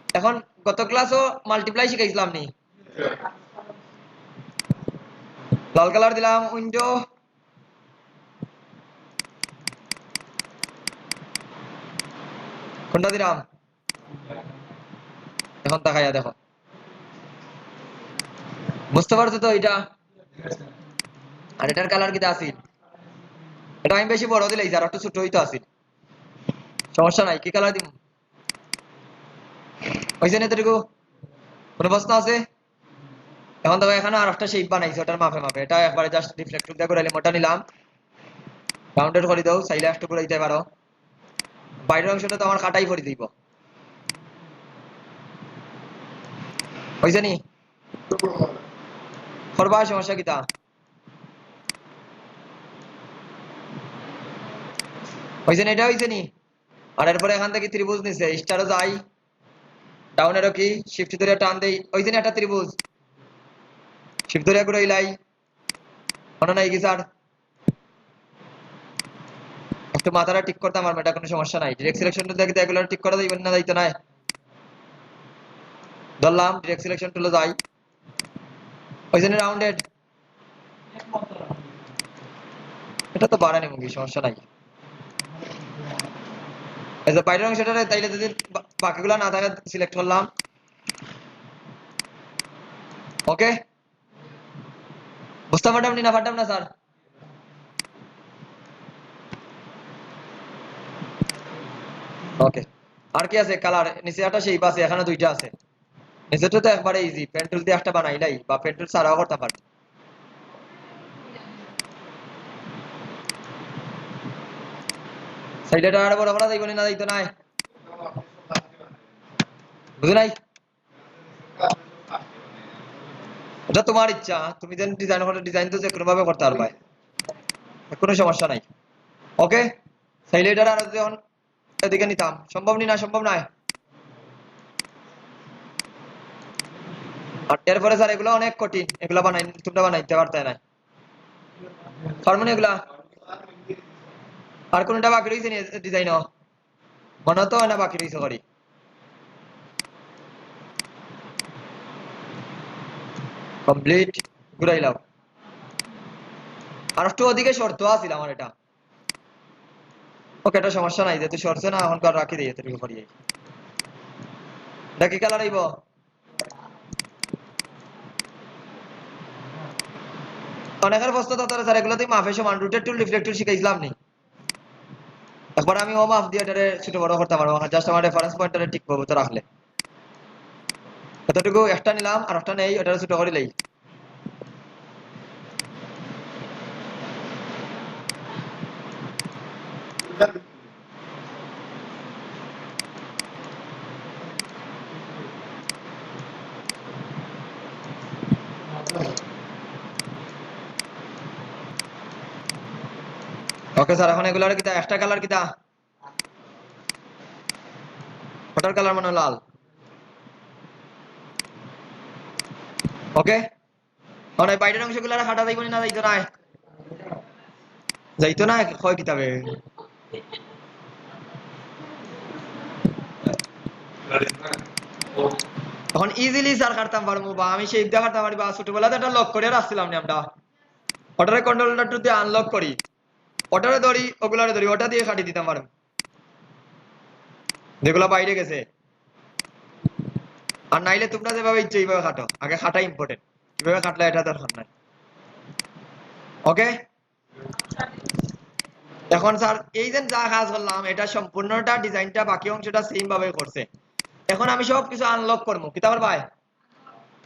Speaker 1: এখন গত ক্লাসও মাল্টিপ্লাই শিখাইছিলাম নি লাল কালার দিলাম উইন্ডো কোনটা দিলাম এখন তাকাইয়া দেখো বুঝতে পারছো তো এটা আর এটার কালার কিটা আসিল এটা আমি বেশি বড় দিলাই আর একটু ছোট হইতো আসিল সমস্যা নাই কি কালার দিব হয়েছে না এতটুকু কোনো প্রশ্ন আছে এখন দেখো এখানে আর একটা শেপ বানাইছে ওটার মাপে মাপে এটা একবারে জাস্ট রিফ্লেক্ট দিয়ে করে মোটা নিলাম রাউন্ডেড করে দাও চাইলে একটু করে দিতে পারো বাইরের অংশটা তো আমার কাটাই করে দিব হয়েছে নি করবা সমস্যা কিতা হয়েছে না এটা হয়েছে নি আর এরপরে এখান থেকে ত্রিভুজ নিছে স্টারও যাই ডাউনেরও কি শিফট ধরে টান দেই হয়েছে না একটা ত্রিভুজ শিফট ধরে করে ইলাই মনে নাই কি স্যার একটু মাথাটা ঠিক করতে আমার এটা কোনো সমস্যা নাই ডিরেক্ট সিলেকশনটা দেখতে এগুলো ঠিক করা যাইবে না যাইতো না ধরলাম ডিরেক্ট সিলেকশন টুলে যাই ওইখানে রাউন্ডেড এটা তো বাড়ানি মুখি সমস্যা নাই এই যে বাইরের অংশটা তাইলে যদি বাকিগুলো না থাকে সিলেক্ট করলাম ওকে বুঝতে পারতাম না পারতাম না স্যার ওকে আর কি আছে কালার নিচে একটা শেপ আছে এখানে দুইটা আছে নিচেটা তো একবারে ইজি পেন টুল দিয়ে একটা বানাইলাই বা পেন টুল ছাড়াও করতে পারবে সাইডটা আর বড় করা যাইব না যাইতো না বুঝো নাই এটা তোমার ইচ্ছা তুমি যেন ডিজাইন করো ডিজাইন তো যে কোনো ভাবে করতে পারবে কোনো সমস্যা নাই ওকে সাইলেটার আর যখন এদিকে নিতাম সম্ভব না সম্ভব নয় আর এরপরে স্যার এগুলো অনেক কঠিন এগুলো বানাই তোমরা বানাইতে পারতে না পারমুন এগুলা আর কোনটা বাকি রয়েছে নি ডিজাইন মনে তো হয় না বাকি রয়েছে করি কমপ্লিট ঘুরাইলাম আর একটু ওদিকে শর্ত আছিল আমার এটা ওকে এটা সমস্যা নাই যেহেতু সরছে না এখনকার রাখি দিই এতটুকু করিয়ে এটা কি কালার আইব অনেকের প্রশ্ন তো স্যার এগুলো তুই মাফে সমান রুটেড টুল রিফ্লেক্টর শিখাইছিলাম নি একবার আমি ও মাফ দিয়ে এটারে ছোট বড় করতে পারবো না জাস্ট আমার রেফারেন্স পয়েন্টারে ঠিক করবো তো রাখলে এতটুকু একটা নিলাম আর একটা নেই ওটা ছোট করে লই ওকে স্যার এখন এগুলার কিতা একটা কালার কিতা ওটার কালার মনে হয় লাল ওকে এখন এই বাইরের অংশগুলো হাঁটা যাইব না যাইতো না যাইতো না হয় কিতাবে এখন ইজিলি স্যার কাটতাম পারবো বা আমি সেই দিয়ে কাটতাম পারি বা ছোটবেলাতে একটা লক করে রাখছিলাম না আমরা ওটারে কন্ট্রোলটা টু দিয়ে আনলক করি ওটারে ধরি ওগুলারে ধরি ওটা দিয়ে কাটি দিতাম পারবো যেগুলো বাইরে গেছে আর নাইলে তোমরা যেভাবে ইচ্ছে এইভাবে কাটো আগে কাটা ইম্পর্টেন্ট কিভাবে কাটলে এটা দরকার নাই ওকে এখন স্যার এই যে যা কাজ করলাম এটা সম্পূর্ণটা ডিজাইনটা বাকি অংশটা সেম ভাবে করছে এখন আমি সব কিছু আনলক করবো কি তারপর ভাই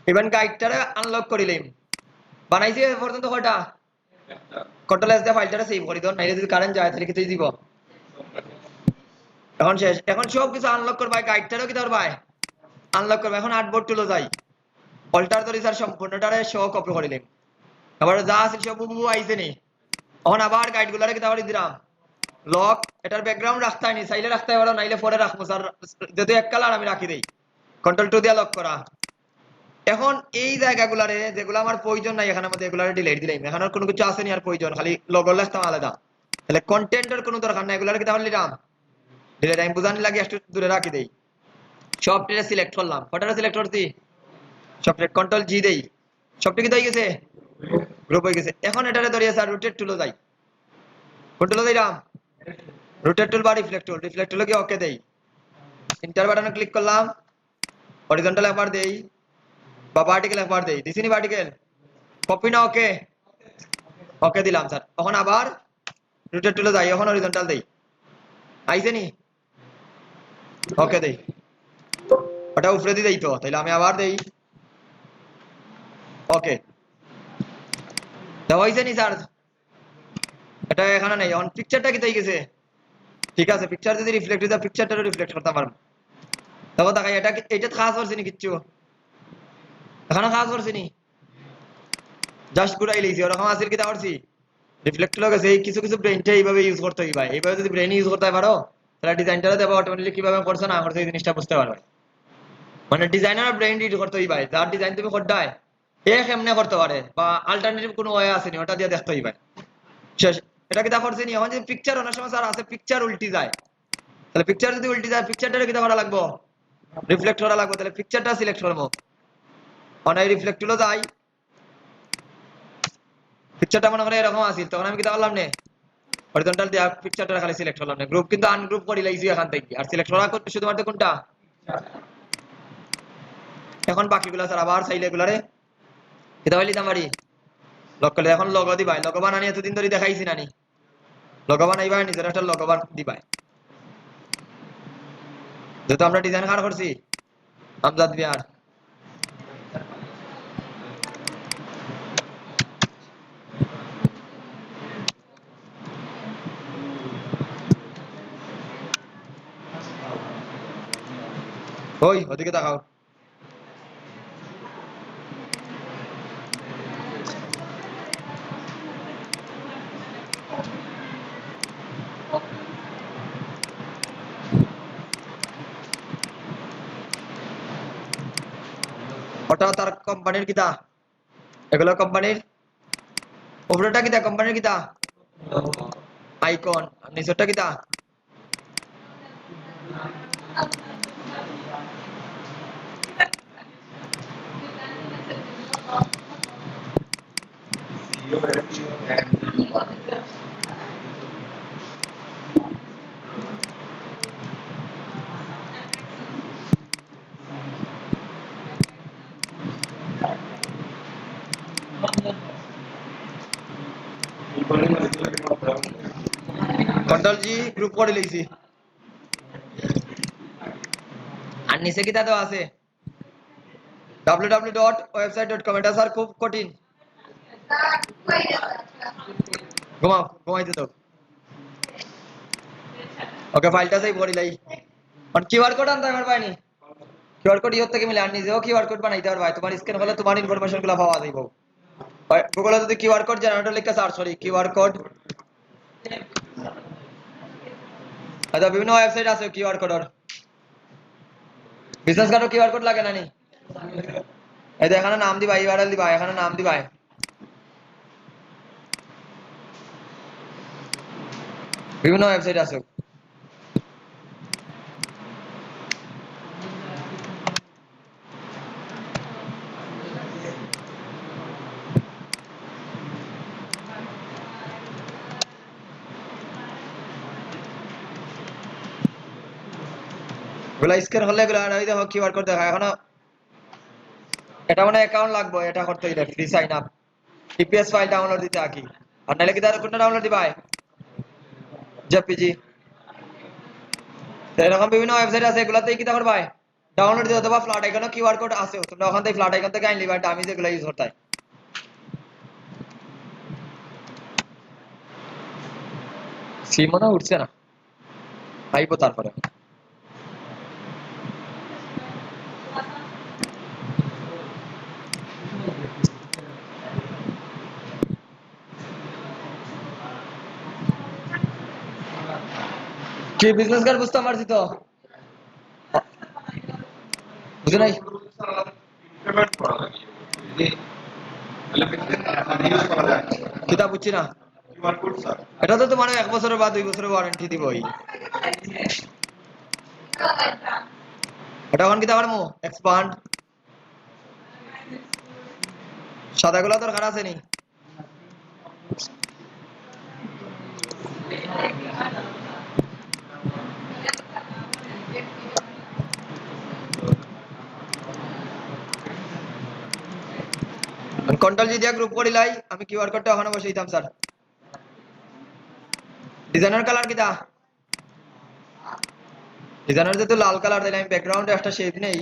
Speaker 1: ইভেন গাইডটারে আনলক করিলাম বানাইছি এ পর্যন্ত কয়টা কন্ট্রোল এস দিয়ে ফাইলটারে সেভ করি দাও নাইলে যদি কারেন্ট যায় তাহলে কিছু দিব এখন শেষ এখন সব কিছু আনলক করবাই গাইডটারও কি তারপর ভাই আনলক করবে এখন আর্টবোর্ড টুলে যাই অল্টার ধরি স্যার সম্পূর্ণটারে শো কপি করিলাম আবার যা আছে সব বুবু আইছে নি এখন আবার গাইড গুলারে কি তারপর দিলাম লক এটার ব্যাকগ্রাউন্ড রাখতে হয়নি চাইলে রাখতে পারো নাইলে পরে রাখবো স্যার যেহেতু এক কালার আমি রাখি দেই কন্ট্রোল টু দিয়ে লক করা এখন এই জায়গাগুলারে যেগুলো আমার প্রয়োজন নাই এখানে মধ্যে এগুলারে ডিলিট দিলাম এখানে কোনো কিছু আসেনি আর প্রয়োজন খালি লোগো লিখতাম আলাদা তাহলে কন্টেন্টের কোনো দরকার নাই এগুলারে কি তাহলে নিলাম ডিলিট আমি বুঝানি লাগে একটু দূরে রাখি দেই সবটিরে সিলেক্ট করলাম কটারে সিলেক্ট করছি সবটি কন্ট্রোল জি দেই সবটি কি হয়ে গেছে গ্রুপ হয়ে গেছে এখন এটারে ধরিয়ে স্যার রোটেট টুলে যাই কোন টুলে যাইলাম রোটেট টুল বা রিফ্লেক্ট টুলে কি ওকে দেই ইন্টার বাটনে ক্লিক করলাম হরিজন্টাল একবার দেই বা ভার্টিক্যাল একবার দেই দিছি নি ভার্টিক্যাল কপি না ওকে ওকে দিলাম স্যার তখন আবার রোটেট টুলে যাই এখন হরিজন্টাল দেই আইছে নি ওকে দেই ওটা উপরে দিয়ে দেই তো তাহলে আমি আবার দেই ওকে দেওয়া হয়েছে নি স্যার এটা এখানে নেই এখন পিকচারটা কি হয়ে গেছে ঠিক আছে পিকচার যদি রিফ্লেক্ট হয়ে যায় পিকচারটারও রিফ্লেক্ট করতে পারবো দেখো দেখাই এটা এটা খাস করছে নি কিচ্ছু এখানে খাস করছে নি জাস্ট ঘুরাই লিখছি ওরকম আসিল কি করছি রিফ্লেক্ট হয়ে গেছে এই কিছু কিছু ব্রেনটা এইভাবে ইউজ করতে হইবা এইভাবে যদি ব্রেন ইউজ করতে পারো তাহলে ডিজাইনটা দেবো অটোমেটিকলি কিভাবে করছো না করছো এই জিনিসটা বুঝতে পারবে মানে ডিজাইনার ব্রেন রিড করতে হইবা যার ডিজাইন তুমি করতে এমনি করতে পারে বা আলটারনেটিভ কোনো ওয়ে আসেনি ওটা দিয়ে দেখতে হইবা শেষ এটা কি করছে নি এখন যে পিকচার অনেক সময় স্যার আছে পিকচার উল্টি যায় তাহলে পিকচার যদি উল্টি যায় পিকচারটা কি করা লাগবো রিফ্লেক্ট করা লাগবে তাহলে পিকচারটা সিলেক্ট করবো অনেক রিফ্লেক্ট হলো যাই পিকচারটা মনে করে এরকম আসিল তখন আমি কি করলাম নে হরিজন্টাল দিয়া পিকচারটা খালি সিলেক্ট করলাম না গ্রুপ কিন্তু আনগ্রুপ করে লাইছি এখান থেকে আর সিলেক্ট করা করতে শুধুমাত্র কোনটা এখন বাকিগুলো স্যার আবার চাইলে এগুলারে এটা হইলি আমারই লক করলে এখন লগো দিবাই লগো বানানি এতদিন ধরে দেখাইছি নানি লগো বানাইবা নিজের একটা লগো দিবাই যেহেতু আমরা ডিজাইন কার করছি আমজাদ বিহার ওই ওদিকে তাকাও ওটা তার কোম্পানির কিতা এগুলো কোম্পানির উপরেটা কিতা কোম্পানির কিতা আইকন আর নিচেরটা কিতা কন্ট্রোল জি গ্রুপ করে লইছি আর নিচে কিতা দেওয়া আছে www.website.com এটা স্যার খুব কঠিন ঘুমাইতে দাও ওকে ফাইলটা সেভ করে লাই আর কিউআর কোড আনতে পারবানি কিউআর কোড ইওর থেকে মিলে আর নিজেও কিউআর কোড বানাইতে পারবা তোমার স্ক্যান হলে তোমার ইনফরমেশন গুলো পাওয়া যাইব গুগলে যদি কিউআর কোড জেনারেটর লিখে সার্চ করি কিউআর কোড আচ্ছা বিভিন্ন ওয়েবসাইট আছে কিউআর কোডের বিজনেস কার্ডও কিউআর কোড লাগে না নি এই যে এখানে নাম দিবা ইউআরএল দিবা এখানে নাম দিবা বিভিন্ন ওয়েবসাইট আছে গুলা স্ক্যান হলে গুলা ওই দেখো কিউআর কোড দেখা এখনো এটা মানে অ্যাকাউন্ট লাগবে এটা করতে গেলে free sign up EPS file download দিতে আকি আর নাহলে কি তার কোনটা ডাউনলোড দিবা জেপিজি তো এরকম বিভিন্ন ওয়েবসাইট আছে এগুলাতে কি করবা ডাউনলোড দিতে অথবা ফ্ল্যাট আইকনে কিউআর কোড আছে তোমরা ওখান থেকে ফ্ল্যাট আইকন থেকে আইন লিবা আমি যেগুলো ইউজ করতাই সিমনা উঠছে না আইবো তারপরে কি বিজনেস কার্ড বুঝতে পারছি তো বুঝে নাই কিতাব বুঝছি না এটা তো তোমার 1 বছরের বা 2 বছরের ওয়ারেন্টি দিবই এটা কোন কিতাব আরমু এক্সপান্ড সাদাগুলো দরকার আছে নি কন্ট্রোল জি দিয়া গ্রুপ করে লাই আমি কিউআর কোডটা ওখানে বসে দিতাম স্যার ডিজাইনার কালার কিটা ডিজাইনার যেহেতু লাল কালার দিলাম আমি ব্যাকগ্রাউন্ডে একটা শেপ নেই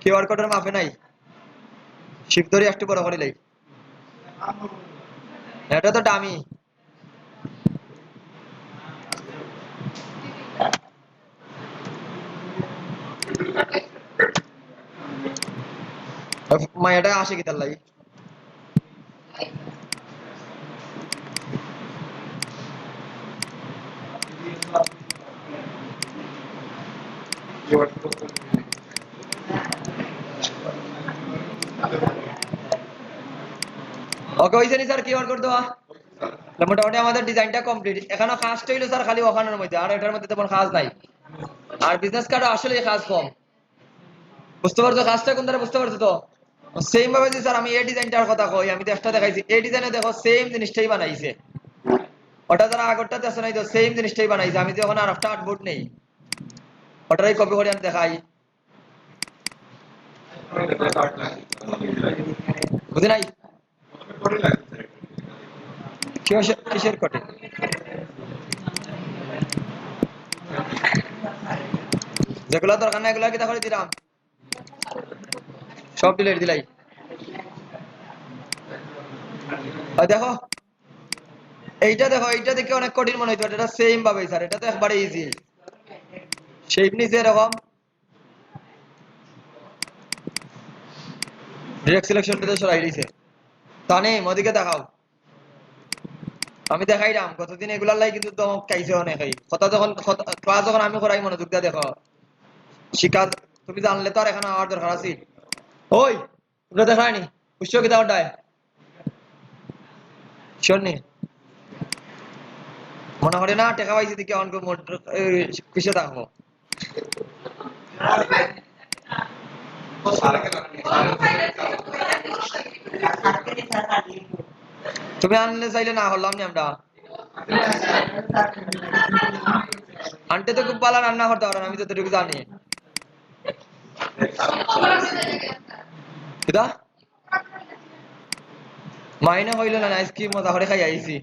Speaker 1: কিউআর কোডের মাপে নাই শিফট ধরে একটু বড় করে লাই এটা তো ডামি মায়াটা আসে কি তার লাগি ওকে হইছে নি স্যার কিউআর কোড দেওয়া মোটামুটি আমাদের ডিজাইনটা কমপ্লিট এখানে কাজটা হইলো স্যার খালি ওখানের মধ্যে আর এটার মধ্যে তেমন কাজ নাই আর বিজনেস কার্ড আসলে কাজ কম বুঝতে পারছো কাজটা কোন দ্বারা বুঝতে পারছো তো সেম ভাবে যে স্যার আমি এই ডিজাইনটার কথা কই আমি একটা দেখাইছি এই ডিজাইনে দেখো সেম জিনিসটাই বানাইছে ওটা যারা আগরটাতে আছে নাই তো সেম জিনিসটাই বানাইছে আমি যখন আর একটা আর্টবোর্ড নেই ওটারই কপি করে আমি দেখাই বুঝি নাই কিসের কটে যেগুলো দরকার না এগুলো কি তাহলে দিলাম সব ডিলিট দিলাই দেখো এইটা দেখো এইটা দেখে অনেক কঠিন মনে হইতো এটা সেম ভাবে স্যার এটা তো একবারে ইজি শেপ নিচে এরকম ডিরেক্ট সিলেকশন পেতে সরাই দিয়েছে তানে মদিকে দেখাও আমি দেখাইলাম গতদিন এগুলার লাই কিন্তু তো খাইছে অনেকই কথা যখন ক্লাস যখন আমি করাই মনোযোগ দিয়ে দেখো শিক্ষা তুমি জানলে তো আর এখানে আমার দরকার আছে ওই তোমরা দেখায়নি বুঝছো কি দাওয়াটায় শোননি মনে করে না টাকা পাইছি দিকে অঙ্ক কিসে থাকবো তুমি আনলে চাইলে না হলাম নি আমরা আনতে তো খুব ভালো রান্না করতে পারেন আমি যতটুকু জানি কিটা মাইনে হইল না আইসক্রিম মজা করে খাই আইছি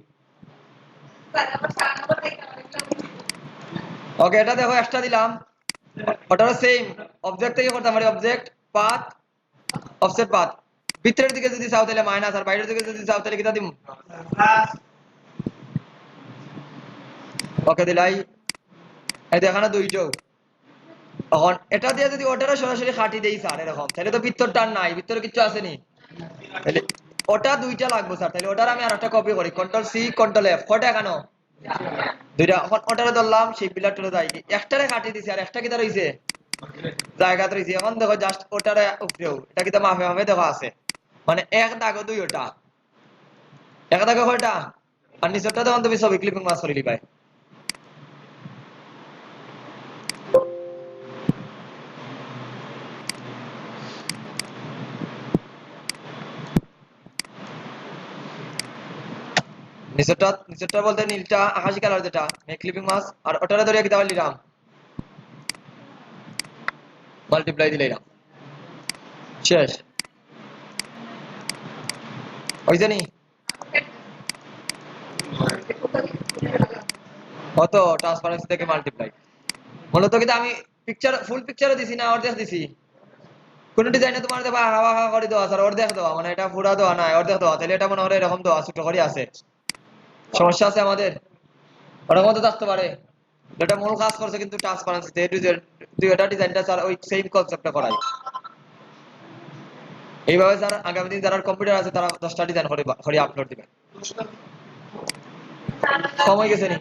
Speaker 1: ওকে এটা দেখো এক্সট্রা দিলাম ওটাও সেম অবজেক্ট থেকে করতে পারি অবজেক্ট পাথ অফসেট পাথ ভিতরের দিকে যদি চাও তাহলে মাইনাস আর বাইরের দিকে যদি চাও তাহলে কিটা দিম ওকে দিলাই এই দেখানো দুইটো এখন এটা দিয়ে যদি ওটারও সরাসরি খাটি দেই স্যার এরকম তাহলে তো ভিতরটা নাই ভিতরে কিছু আসেনি তাহলে ওটা দুইটা লাগবে স্যার তাহলে ওটার আমি আরেকটা কপি করি কন্ট্রোল সি কন্ট্রোল এফ কয়টা এখানো দুইটা এখন ওটারে ধরলাম সেই পিলারটারে যাই একটারে কাটি দিছি আর একটা কিটা রইছে জায়গাতে রইছে এখন দেখো জাস্ট ওটারে উপরেও এটা কিটা মাফে মাফে দেখো আছে মানে এক দাগ দুই ওটা এক দাগ কয়টা আর নিচেরটা তখন তুমি ছবি ক্লিপিং মাস করে লিবাই নিচেরটা বলতে নীলটা আকাশি কালার যেটা ক্লিপিং মাস আর ওটারে ধরে কিটা লিরাম মাল্টিপ্লাই দিলে এরাম শেষ ওই জানি কত ট্রান্সপারেন্সি থেকে মাল্টিপ্লাই মূলত কিন্তু আমি পিকচার ফুল পিকচারও দিছি না অর্ধেক দিছি কোন ডিজাইনে তোমার দেবা হাওয়া হাওয়া করে দেওয়া স্যার অর্ধেক দেওয়া মানে এটা পুরা দেওয়া না অর্ধেক দেওয়া তাহলে এটা মনে হয় এরকম দেওয়া ছোট করে আছে সমস্যা আছে আমাদের ওরকম তো থাকতে পারে এটা মূল কাজ করছে কিন্তু ট্রান্সপারেন্সিতে দুইটা ডিজাইনটা স্যার ওই সেম কনসেপ্টটা করাই এইভাবে স্যার আগামী দিন যারা কম্পিউটার আছে তারা 10টা ডিজাইন করে আপলোড দিবেন সময় গেছে নি